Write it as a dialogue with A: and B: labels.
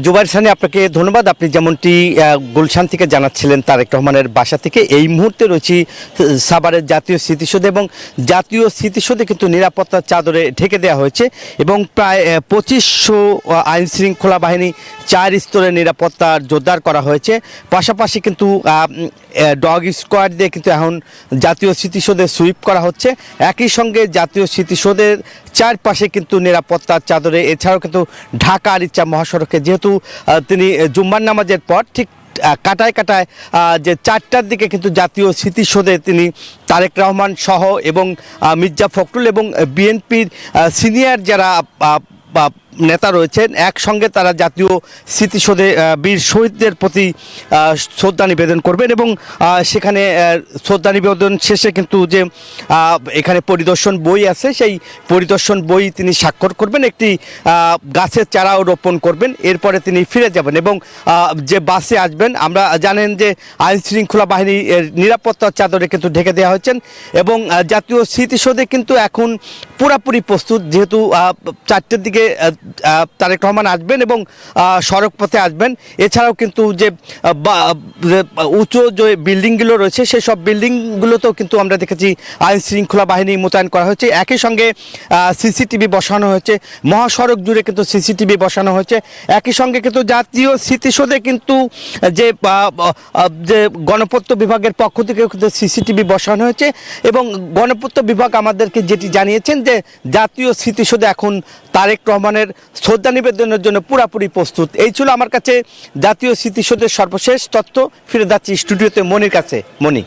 A: জুবাইর সানি, আপনাকে ধন্যবাদ। আপনি যেমনটি গুলশান থেকে জানাচ্ছিলেন তারেক রহমানের বাসা থেকে, এই মুহূর্তে রয়েছি সাভারের জাতীয় স্মৃতিসৌধে, এবং জাতীয় স্মৃতিসৌধে কিন্তু নিরাপত্তার চাদরে ঢেকে দেওয়া হয়েছে এবং প্রায় 2500 আইন শৃঙ্খলা বাহিনী 4 স্তরের নিরাপত্তার জোরদার করা হয়েছে। পাশাপাশি কিন্তু ডগ স্কোয়াড দিয়ে কিন্তু এখন জাতীয় স্মৃতিসৌধে সুইপ করা হচ্ছে। একই সঙ্গে জাতীয় স্মৃতিসৌধের চারপাশে কিন্তু নিরাপত্তার চাদরে, এছাড়াও কিন্তু ঢাকা আরিচা মহাসড়কে, যেহেতু তিনি জুম্মার নামাজের পর ঠিক কাটায় কাটায় যে 4টার দিকে কিন্তু জাতীয় স্মৃতিসৌধে তিনি তারেক রহমান সহ এবং মির্জা ফখরুল এবং বিএনপির সিনিয়র যারা নেতা রয়েছেন, একসঙ্গে তারা জাতীয় স্মৃতিসৌধে বীর শহীদদের প্রতি শ্রদ্ধা নিবেদন করবেন এবং সেখানে শ্রদ্ধা নিবেদন শেষে কিন্তু যে এখানে পরিদর্শন বই আছে, সেই পরিদর্শন বই তিনি স্বাক্ষর করবেন, একটি গাছের চারাও রোপণ করবেন, এরপরে তিনি ফিরে যাবেন এবং যে বাসে আসবেন, আমরা জানেন যে আইন শৃঙ্খলা বাহিনী নিরাপত্তার চাদরে কিন্তু ঢেকে দেওয়া হয়েছেন এবং জাতীয় স্মৃতিসৌধে কিন্তু এখন পুরাপুরি প্রস্তুত, যেহেতু 4টের দিকে তারেক রহমান আসবেন এবং সড়ক পথে আসবেন। এছাড়াও কিন্তু যে উঁচু যে বিল্ডিংগুলো রয়েছে, সেই সব বিল্ডিংগুলোতেও কিন্তু আমরা দেখেছি আইন শৃঙ্খলা বাহিনী মোতায়েন করা হয়েছে। একই সঙ্গে সিসিটিভি বসানো হয়েছে, মহাসড়ক জুড়ে কিন্তু সিসিটিভি বসানো হয়েছে। একই সঙ্গে কিন্তু জাতীয় স্মৃতিসৌধে কিন্তু যে গণপূর্ত বিভাগের পক্ষ থেকে কিন্তু সিসিটিভি বসানো হয়েছে এবং গণপূর্ত বিভাগ আমাদেরকে যেটি জানিয়েছেন যে জাতীয় স্মৃতিসৌধে এখন তারেক রহমানের শ্রদ্ধা নিবেদনের জন্য পুরাপুরি প্রস্তুত। এই ছিল আমার কাছে জাতীয় স্মৃতিসৌধের সর্বশেষ তথ্য। ফিরে যাচ্ছি স্টুডিওতে মনির কাছে। মনি।